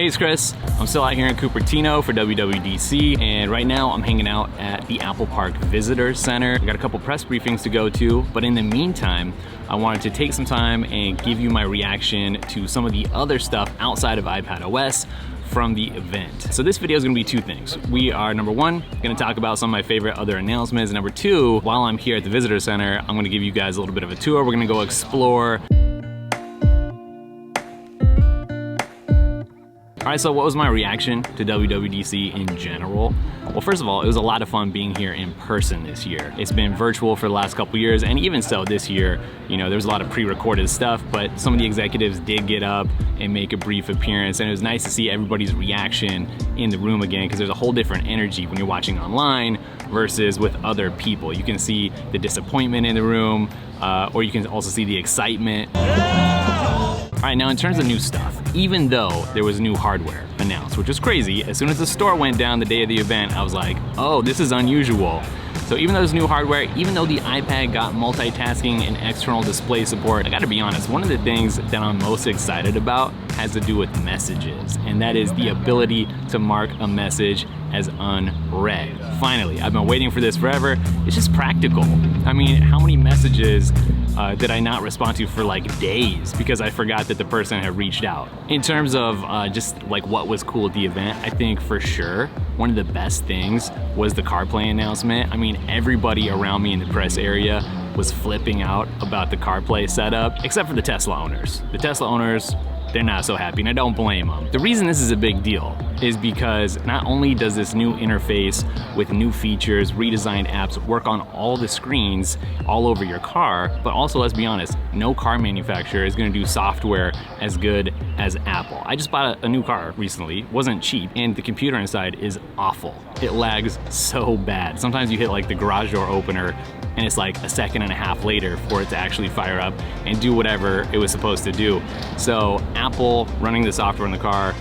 Hey, it's Chris. I'm still out here in Cupertino for WWDC, and right now I'm hanging out at the Apple Park Visitor Center. I got a couple press briefings to go to, but in the meantime, I wanted to take some time and give you my reaction to some of the other stuff outside of iPadOS from the event. So this video is gonna be two things. We are, number one, gonna talk about some of my favorite other announcements. Number two, while I'm here at the Visitor Center, I'm gonna give you guys a little bit of a tour. We're gonna go explore. All right, so what was my reaction to WWDC in general? Well, first of all, it was a lot of fun being here in person this year. It's been virtual for the last couple years, and even so this year, you know, there was a lot of pre-recorded stuff, but some of the executives did get up and make a brief appearance, and it was nice to see everybody's reaction in the room again, because there's a whole different energy when you're watching online versus with other people. You can see the disappointment in the room, or you can also see the excitement. All right, now in terms of new stuff, even though there was new hardware announced, which was crazy, as soon as the store went down the day of the event, I was like, oh, this is unusual. So even though there's new hardware, even though the iPad got multitasking and external display support, I gotta be honest, one of the things that I'm most excited about has to do with messages, and that is the ability to mark a message as unread. Finally, I've been waiting for this forever. It's just practical. I mean, how many messages did I not respond to for like days because I forgot that the person had reached out? In terms of just like what was cool at the event, I think for sure one of the best things was the Carplay announcement. I mean, everybody around me in the press area was flipping out about the Carplay setup, except for the Tesla owners. The Tesla owners, they're not so happy, and I don't blame them. The reason this is a big deal is because not only does this new interface with new features, redesigned apps work on all the screens all over your car, but also, let's be honest, no car manufacturer is gonna do software as good as Apple. I just bought a new car recently, wasn't cheap, and the computer inside is awful. It lags so bad. Sometimes you hit like the garage door opener and it's like a second and a half later for it to actually fire up and do whatever it was supposed to do. So Apple running the software in the car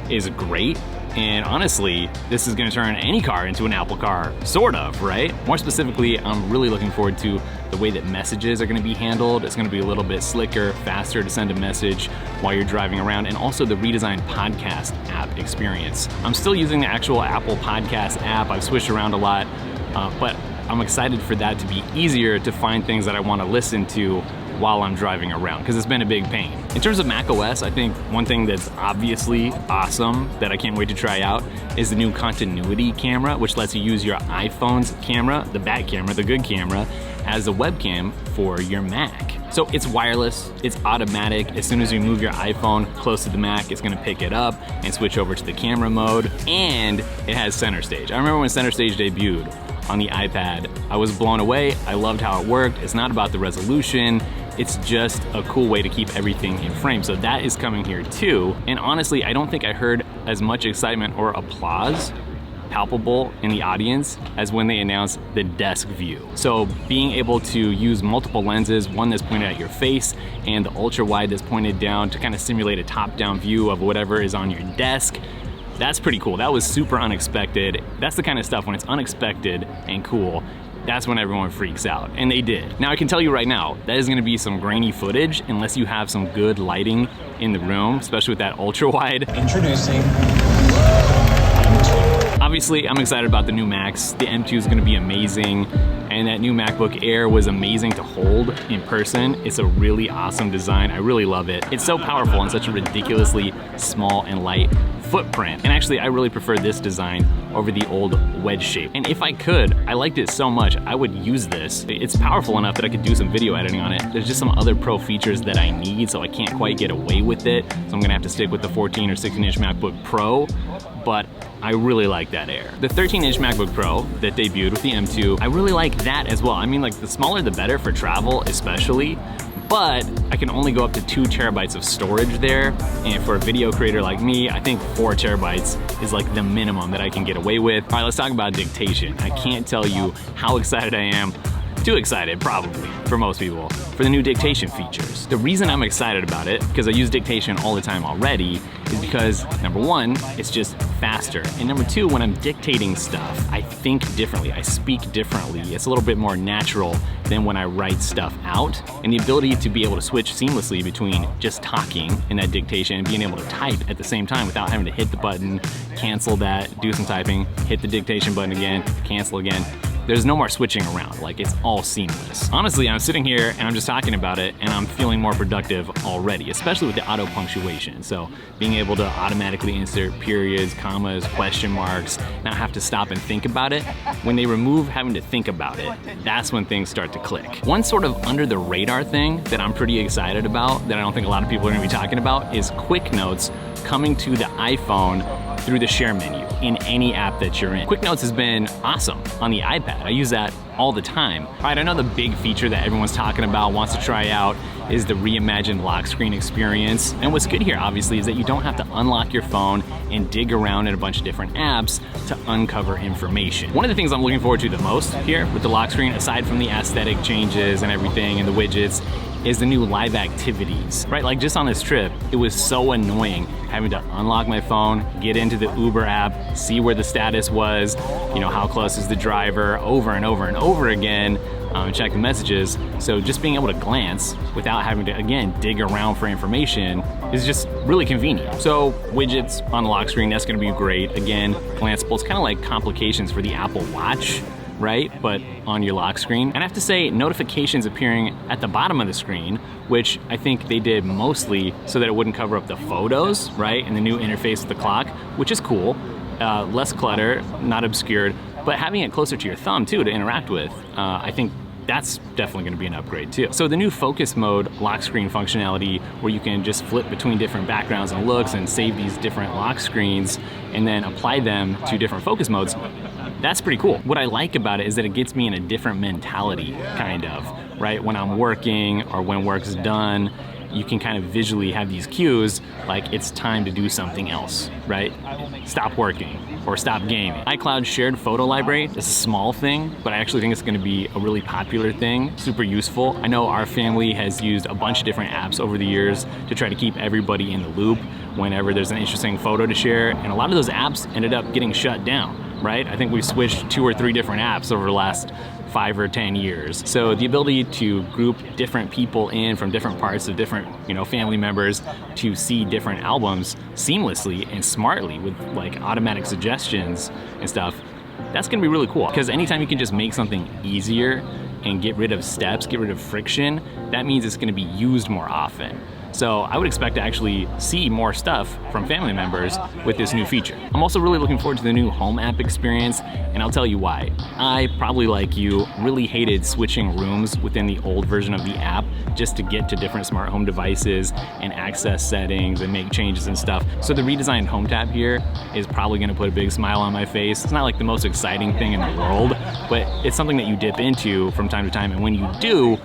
is great. And honestly, this is gonna turn any car into an Apple car, sort of, right? More specifically, I'm really looking forward to the way that messages are gonna be handled. It's gonna be a little bit slicker, faster to send a message while you're driving around, and also the redesigned podcast app experience. I'm still using the actual Apple Podcast app. I've switched around a lot, but I'm excited for that to be easier to find things that I wanna listen to while I'm driving around, because it's been a big pain. In terms of macOS, I think one thing that's obviously awesome that I can't wait to try out is the new continuity camera, which lets you use your iPhone's camera, the back camera, the good camera, as a webcam for your Mac. So it's wireless, it's automatic. As soon as you move your iPhone close to the Mac, it's gonna pick it up and switch over to the camera mode, and it has Center Stage. I remember when Center Stage debuted on the iPad, I was blown away. I loved how it worked. It's not about the resolution. It's just a cool way to keep everything in frame. So that is coming here too. And honestly, I don't think I heard as much excitement or applause palpable in the audience as when they announced the desk view. So being able to use multiple lenses, one that's pointed at your face and the ultra wide that's pointed down to kind of simulate a top-down view of whatever is on your desk, that's pretty cool. That was super unexpected. That's the kind of stuff when it's unexpected and cool, that's when everyone freaks out, and they did. Now I can tell you right now, that is gonna be some grainy footage unless you have some good lighting in the room, especially with that ultra wide. Introducing Obviously, I'm excited about the new Macs. The M2 is gonna be amazing, and that new MacBook Air was amazing to hold in person. It's a really awesome design. I really love it. It's so powerful and such a ridiculously small and light footprint. And actually, I really prefer this design over the old wedge shape. And if I could, I liked it so much, I would use this. It's powerful enough that I could do some video editing on it. There's just some other pro features that I need, so I can't quite get away with it. So I'm gonna have to stick with the 14 or 16-inch MacBook Pro, but I really like that Air. The 13-inch MacBook Pro that debuted with the M2, I really like that as well. I mean, like, the smaller the better for travel especially, but I can only go up to 2 terabytes of storage there. And for a video creator like me, I think 4 terabytes is like the minimum that I can get away with. All right, let's talk about dictation. I can't tell you how excited I am. Too excited, probably, for most people, for the new dictation features. The reason I'm excited about it, because I use dictation all the time already, is because, number one, it's just faster. And number two, when I'm dictating stuff, I think differently, I speak differently. It's a little bit more natural than when I write stuff out. And the ability to be able to switch seamlessly between just talking in that dictation and being able to type at the same time without having to hit the button, cancel that, do some typing, hit the dictation button again, cancel again. There's no more switching around, like it's all seamless. Honestly, I'm sitting here and I'm just talking about it and I'm feeling more productive already, especially with the auto punctuation. So being able to automatically insert periods, commas, question marks, not have to stop and think about it. When they remove having to think about it, that's when things start to click. One sort of under the radar thing that I'm pretty excited about, that I don't think a lot of people are gonna be talking about, is Quick Notes coming to the iPhone through the share menu in any app that you're in. Quick Notes has been awesome on the iPad. I use that all the time. All right, I know the big feature that everyone's talking about, wants to try out, is the reimagined lock screen experience. And what's good here, obviously, is that you don't have to unlock your phone and dig around in a bunch of different apps to uncover information. One of the things I'm looking forward to the most here with the lock screen, aside from the aesthetic changes and everything and the widgets, is the new live activities, right? Like just on this trip, it was so annoying having to unlock my phone, get into the Uber app, see where the status was, you know, how close is the driver, over and over and over again, check the messages. So just being able to glance without having to, again, dig around for information is just really convenient. So widgets on the lock screen, that's gonna be great. Again, glanceable. It's kind of like complications for the Apple Watch, right? But on your lock screen. And I have to say, notifications appearing at the bottom of the screen, which I think they did mostly so that it wouldn't cover up the photos, right? And the new interface with the clock, which is cool. Less clutter, not obscured, but having it closer to your thumb too to interact with, I think that's definitely gonna be an upgrade too. So the new focus mode lock screen functionality, where you can just flip between different backgrounds and looks and save these different lock screens and then apply them to different focus modes, that's pretty cool. What I like about it is that it gets me in a different mentality, kind of, right? When I'm working or when work's done, you can kind of visually have these cues, like it's time to do something else, right? Stop working or stop gaming. Icloud shared photo library is a small thing, but I actually think it's gonna be a really popular thing, super useful. I know our family has used a bunch of different apps over the years to try to keep everybody in the loop whenever there's an interesting photo to share, and a lot of those apps ended up getting shut down, right? I think we've switched 2 or 3 different apps over the last 5 or 10 years. So the ability to group different people in from different parts of different, you know, family members to see different albums seamlessly and smartly with like automatic suggestions and stuff, that's gonna be really cool. Because anytime you can just make something easier and get rid of steps, get rid of friction, that means it's gonna be used more often. So I would expect to actually see more stuff from family members with this new feature. I'm also really looking forward to the new home app experience, and I'll tell you why. I, probably like you, really hated switching rooms within the old version of the app just to get to different smart home devices and access settings and make changes and stuff. So the redesigned home tab here is probably gonna put a big smile on my face. It's not like the most exciting thing in the world, but it's something that you dip into from time to time, and when you do,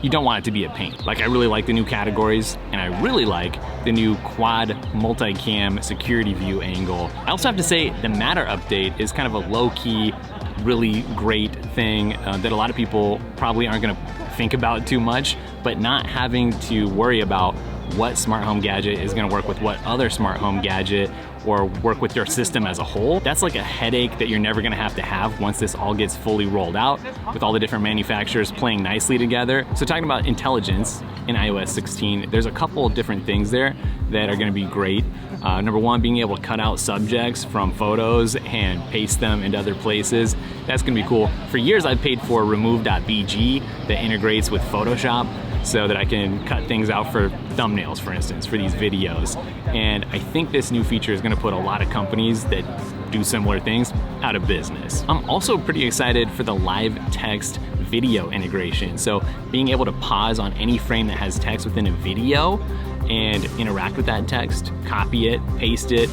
you don't want it to be a pain. Like, I really like the new categories, and I really like the new quad multicam security view angle. I also have to say the Matter update is kind of a low-key, really great thing that a lot of people probably aren't gonna think about too much, but not having to worry about what smart home gadget is gonna work with what other smart home gadget or work with your system as a whole. That's like a headache that you're never gonna have to have once this all gets fully rolled out with all the different manufacturers playing nicely together. So talking about intelligence in iOS 16, there's a couple of different things there that are gonna be great. Number one, being able to cut out subjects from photos and paste them into other places. That's gonna be cool. For years, I've paid for remove.bg that integrates with Photoshop so that I can cut things out for thumbnails, for instance, for these videos. And I think this new feature is gonna put a lot of companies that do similar things out of business. I'm also pretty excited for the live text video integration. So being able to pause on any frame that has text within a video and interact with that text, copy it, paste it,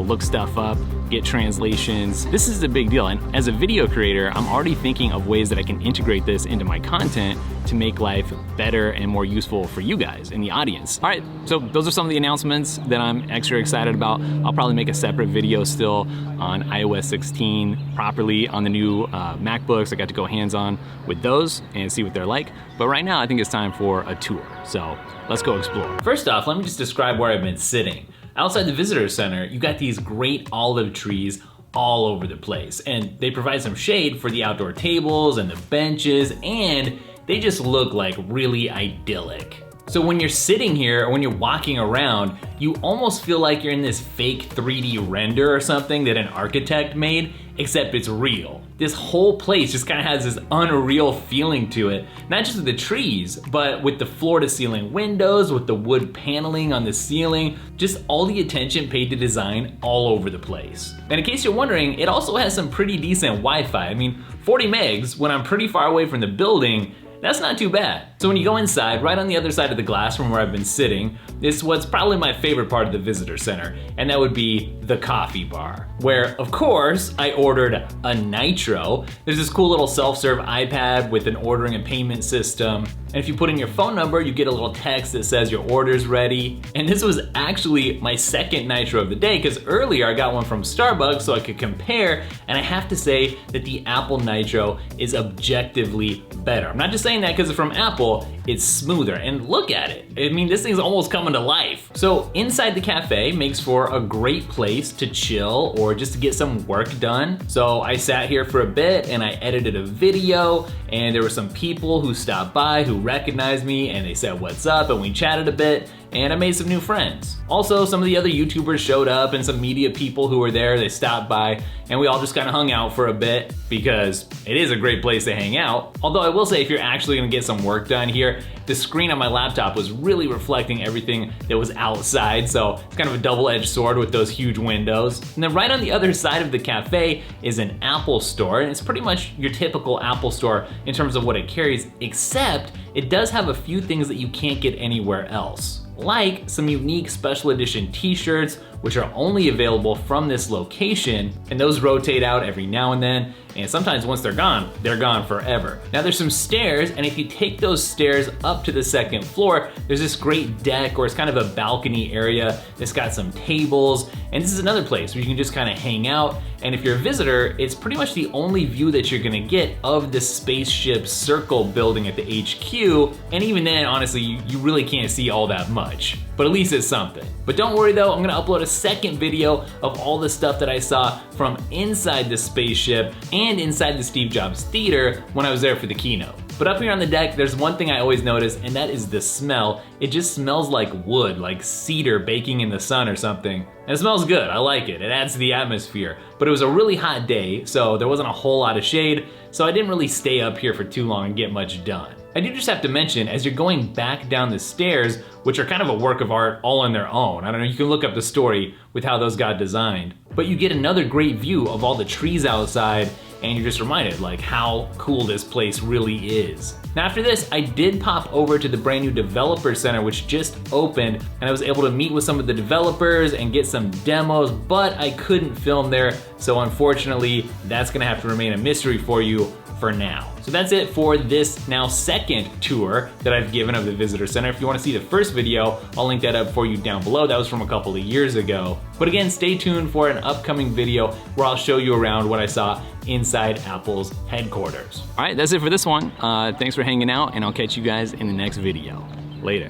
look stuff up, get translations. This is a big deal, and as a video creator, I'm already thinking of ways that I can integrate this into my content to make life better and more useful for you guys in the audience. All right, so those are some of the announcements that I'm extra excited about. I'll probably make a separate video still on iOS 16 properly on the new MacBooks. I got to go hands-on with those and see what they're like. But right now, I think it's time for a tour. So let's go explore. First off, let me just describe where I've been sitting. Outside the visitor center, you got these great olive trees all over the place, and they provide some shade for the outdoor tables and the benches, and they just look like really idyllic. So when you're sitting here or when you're walking around, you almost feel like you're in this fake 3D render or something that an architect made, except it's real. This whole place just kind of has this unreal feeling to it, not just with the trees, but with the floor to ceiling windows, with the wood paneling on the ceiling, just all the attention paid to design all over the place. And in case you're wondering, it also has some pretty decent Wi-Fi. I mean, 40 megs when I'm pretty far away from the building, that's not too bad. So when you go inside, right on the other side of the glass from where I've been sitting, is what's probably my favorite part of the visitor center, and that would be the coffee bar, where of course I ordered a nitro. There's this cool little self-serve iPad with an ordering and payment system. And if you put in your phone number, you get a little text that says your order's ready. And this was actually my second nitro of the day, because earlier I got one from Starbucks so I could compare, and I have to say that the Apple Nitro is objectively better. I'm not just saying that because it's from Apple, it's smoother, and look at it. I mean, this thing's almost coming to life. So inside the cafe makes for a great place to chill or just to get some work done. So I sat here for a bit and I edited a video, and there were some people who stopped by who recognized me, and they said what's up, and we chatted a bit, and I made some new friends. Also, some of the other YouTubers showed up and some media people who were there, they stopped by, and we all just kind of hung out for a bit because it is a great place to hang out. Although I will say, if you're actually gonna get some work done here, the screen on my laptop was really reflecting everything that was outside, so it's kind of a double-edged sword with those huge windows. And then right on the other side of the cafe is an Apple store, and it's pretty much your typical Apple store in terms of what it carries, except it does have a few things that you can't get anywhere else, like some unique special edition t-shirts, which are only available from this location, and those rotate out every now and then, and sometimes once they're gone forever. Now there's some stairs, and if you take those stairs up to the second floor, there's this great deck, or it's kind of a balcony area that's got some tables, and this is another place where you can just kind of hang out, and if you're a visitor, it's pretty much the only view that you're gonna get of the spaceship circle building at the HQ, and even then, honestly, you really can't see all that much. But at least it's something. But don't worry though, I'm gonna upload a second video of all the stuff that I saw from inside the spaceship and inside the Steve Jobs Theater when I was there for the keynote. But up here on the deck, there's one thing I always notice, and that is the smell. It just smells like wood, like cedar baking in the sun or something. And it smells good, I like it. It adds to the atmosphere. But it was a really hot day, so there wasn't a whole lot of shade, so I didn't really stay up here for too long and get much done. I do just have to mention, as you're going back down the stairs, which are kind of a work of art all on their own, I don't know, you can look up the story with how those got designed, but you get another great view of all the trees outside, and you're just reminded like how cool this place really is. Now after this, I did pop over to the brand new developer center, which just opened, and I was able to meet with some of the developers and get some demos, but I couldn't film there, so unfortunately, that's gonna have to remain a mystery for you for now. So that's it for this now second tour that I've given of the visitor center. If you wanna see the first video, I'll link that up for you down below. That was from a couple of years ago. But again, stay tuned for an upcoming video where I'll show you around what I saw inside Apple's headquarters. All right, that's it for this one. Thanks for hanging out, and I'll catch you guys in the next video. Later.